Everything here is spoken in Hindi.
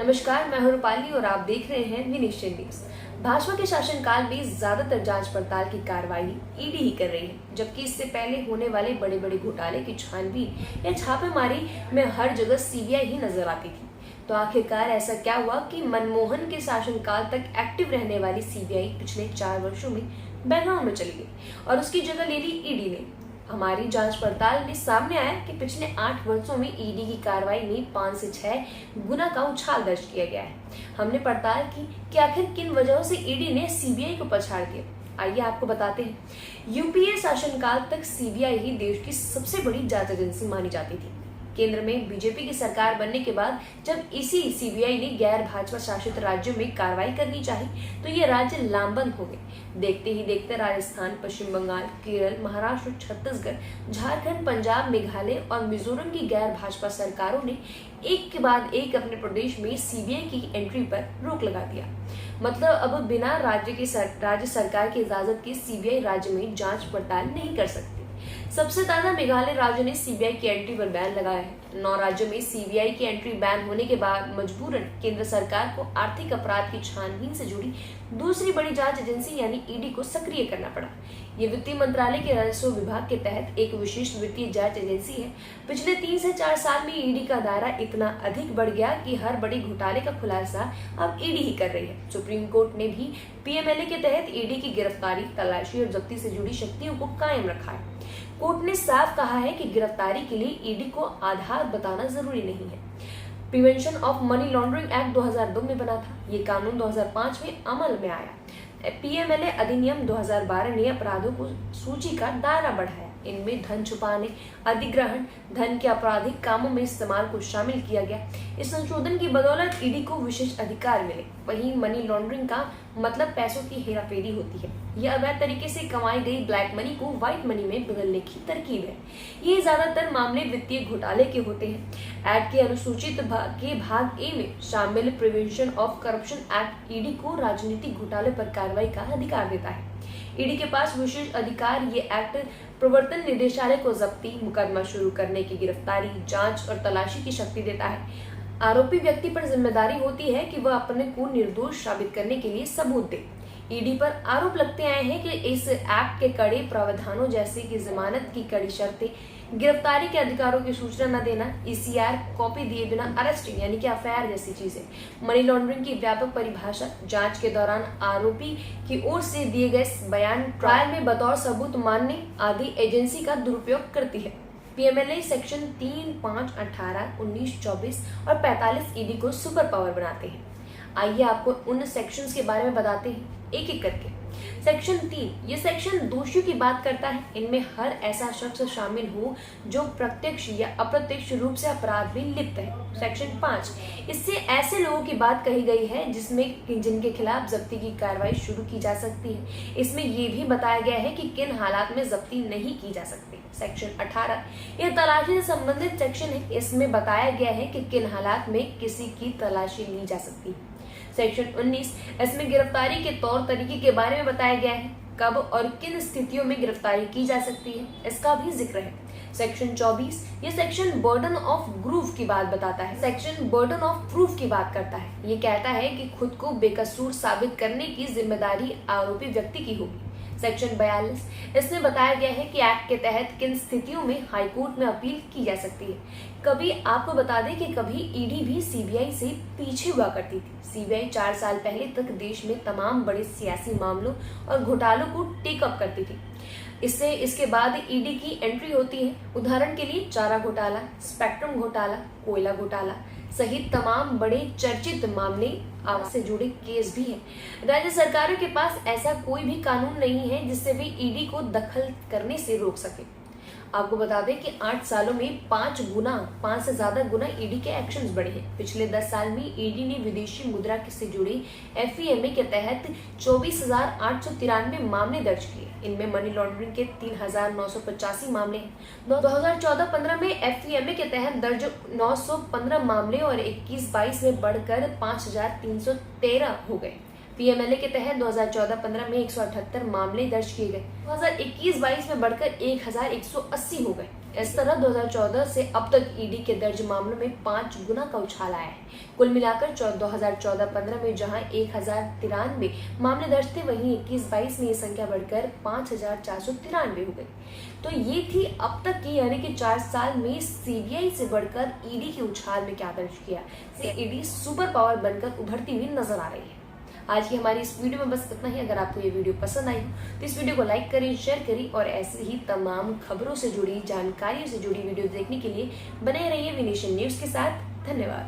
नमस्कार, मैं हूं रूपाली और आप देख रहे हैं विनिश्चय न्यूज। भाजपा के शासनकाल में ज्यादातर जांच पड़ताल की कार्रवाई ईडी ही कर रही है, जबकि इससे पहले होने वाले बड़े बड़े घोटाले की छानबीन या छापेमारी में हर जगह सीबीआई ही नजर आती थी। तो आखिरकार ऐसा क्या हुआ कि मनमोहन के शासनकाल तक एक्टिव रहने वाली सीबीआई पिछले 4 वर्षों में बैकग्राउंड में चली गई और उसकी जगह ले ली ईडी ने। हमारी जांच पड़ताल में सामने आया कि पिछले 8 वर्षों में ईडी की कार्रवाई में 5 से 6 गुना का उछाल दर्ज किया गया है। हमने पड़ताल की कि आखिर किन वजहों से ईडी ने सीबीआई को पछाड़ दिया। आइए आपको बताते हैं। यूपीए शासनकाल तक सीबीआई ही देश की सबसे बड़ी जांच एजेंसी मानी जाती थी। केंद्र में बीजेपी की सरकार बनने के बाद जब इसी सीबीआई ने गैर भाजपा शासित राज्यों में कार्रवाई करनी चाही, तो ये राज्य लामबंद हो गए। देखते ही देखते राजस्थान, पश्चिम बंगाल, केरल, महाराष्ट्र, छत्तीसगढ़, झारखंड, पंजाब, मेघालय और मिजोरम की गैर भाजपा सरकारों ने एक के बाद एक अपने प्रदेश में सीबीआई की एंट्री पर रोक लगा दिया। मतलब अब बिना राज्य सरकार की इजाजत के सीबीआई राज्य में जांच पड़ताल नहीं कर सकती। सबसे ज्यादा मेघालय राज्य ने सीबीआई की एंट्री पर बैन लगाया है। 9 राज्यों में सीबीआई की एंट्री बैन होने के बाद मजबूरन केंद्र सरकार को आर्थिक अपराध की छानबीन से जुड़ी दूसरी बड़ी जांच एजेंसी यानी ईडी को सक्रिय करना पड़ा। ये वित्तीय मंत्रालय के राजस्व विभाग के तहत एक विशिष्ट वित्तीय जांच एजेंसी है। पिछले 3 से 4 साल में ईडी का दायरा इतना अधिक बढ़ गया कि हर बड़े घोटाले का खुलासा अब ईडी ही कर रही है। सुप्रीम कोर्ट ने भी पीएमएलए के तहत ईडी की गिरफ्तारी, तलाशी और जब्ती से जुड़ी शक्तियों को कायम रखा है। कोर्ट ने साफ कहा है कि गिरफ्तारी के लिए ईडी को आधार बताना जरूरी नहीं है। Prevention of money laundering act 2002 में बना था। ये कानून 2005 में अमल में आया। पीएमएलए अधिनियम 2012 ने अपराधों को सूची का दायरा बढ़ाया। इनमें धन छुपाने, अधिग्रहण, धन के आपराधिक कामों में इस्तेमाल को शामिल किया गया। इस संशोधन की बदौलत ईडी को विशेष अधिकार मिले। वहीं मनी लॉन्ड्रिंग का मतलब पैसों की हेराफेरी होती है। यह अवैध तरीके से कमाई गई ब्लैक मनी को व्हाइट मनी में बदलने की तरकीब है। ये ज्यादातर मामले वित्तीय घोटाले के होते हैं। एक्ट के अनुसूचित भाग ए में शामिल prevention of corruption act ED को राजनीतिक घोटाले पर कार्रवाई का अधिकार देता है। ईडी के पास विशेष अधिकार। ये एक्ट प्रवर्तन निदेशालय को जब्ती, मुकदमा शुरू करने की, गिरफ्तारी, जांच और तलाशी की शक्ति देता है। आरोपी व्यक्ति पर जिम्मेदारी होती है कि वह अपने को निर्दोष साबित करने के लिए सबूत दे। ईडी पर आरोप लगते आए हैं कि इस एक्ट के कड़े प्रावधानों जैसे कि जमानत की कड़ी शर्तें, गिरफ्तारी के अधिकारों की सूचना न देना, ईसीआर कॉपी दिए बिना अरेस्टिंग यानी कि एफआईआर जैसी चीजें, मनी लॉन्ड्रिंग की व्यापक परिभाषा, जांच के दौरान आरोपी की ओर से दिए गए बयान ट्रायल में बतौर सबूत मानने आदि एजेंसी का दुरुपयोग करती है। पीएमएलए सेक्शन 3, 5, 18, 19, 24 और 45 ईडी को सुपर पावर बनाते हैं। आइए आपको उन सेक्शंस के बारे में बताते हैं एक एक करके। सेक्शन 3 ये सेक्शन दोषियों की बात करता है। इनमें हर ऐसा शख्स शामिल हो जो प्रत्यक्ष या अप्रत्यक्ष रूप से अपराध में लिप्त है। सेक्शन 5 इससे ऐसे लोगों की बात कही गई है जिनके खिलाफ जब्ती की कार्रवाई शुरू की जा सकती है। इसमें ये भी बताया गया है कि किन हालात में जब्ती नहीं की जा सकती। सेक्शन 18 यह तलाशी से संबंधित सेक्शन है। इसमें बताया गया है कि किन हालात में किसी की तलाशी ली जा सकती है। सेक्शन 19 इसमें गिरफ्तारी के तौर तरीके के बारे में बताया गया है। कब और किन स्थितियों में गिरफ्तारी की जा सकती है, इसका भी जिक्र है। सेक्शन 24 ये सेक्शन बर्डन ऑफ प्रूफ की बात बताता है। सेक्शन बर्डन ऑफ प्रूफ की बात करता है। ये कहता है कि खुद को बेकसूर साबित करने की जिम्मेदारी आरोपी व्यक्ति की होगी। सेक्शन 42 इसमें बताया गया है कि एक्ट के तहत किन स्थितियों में हाईकोर्ट में अपील की जा सकती है। कभी आपको बता दें कि कभी ईडी भी सीबीआई से पीछे हुआ करती थी। सीबीआई 4 साल पहले तक देश में तमाम बड़े सियासी मामलों और घोटालों को टेक अप करती थी। इसके बाद ईडी की एंट्री होती है। उदाहरण के लिए चारा घोटाला, स्पेक्ट्रम घोटाला, कोयला घोटाला सहित तमाम बड़े चर्चित मामले से जुड़े केस भी हैं। राज्य सरकारों के पास ऐसा कोई भी कानून नहीं है जिससे वे ईडी को दखल करने से रोक सके। आपको बता दें कि 8 सालों में 5 से ज्यादा गुना ईडी के एक्शंस बढ़े हैं। पिछले 10 साल में ईडी ने विदेशी मुद्रा से जुड़े एफईएमए के तहत 24,893 मामले दर्ज किए। इनमें मनी लॉन्ड्रिंग के 3,985 मामले हैं। 2014-15 में एफईएमए के तहत दर्ज 915 मामले और 21-22 में बढ़कर 5,313 हो गए। पीएमएलए के तहत 2014-15 में 178 मामले दर्ज किए गए, 2021-22 में बढ़कर 1180 हो गए। इस तरह 2014 से अब तक ईडी के दर्ज मामलों में 5 गुना का उछाल आया है। कुल मिलाकर 2014-15 में जहां 1093 मामले दर्ज थे, वहीं 21-22 में ये संख्या बढ़कर 5493 हो गई। तो ये थी अब तक की, यानी कि 4 साल में सीबीआई से बढ़कर ईडी के उछाल में क्या दर्ज किया। ईडी सुपर पावर बनकर उभरती हुई नजर आ रही है। आज की हमारी इस वीडियो में बस इतना ही। अगर आपको ये वीडियो पसंद आई हो तो इस वीडियो को लाइक करें, शेयर करें और ऐसे ही तमाम खबरों से जुड़ी, जानकारियों से जुड़ी वीडियो देखने के लिए बने रहिए वी नेशन न्यूज के साथ। धन्यवाद।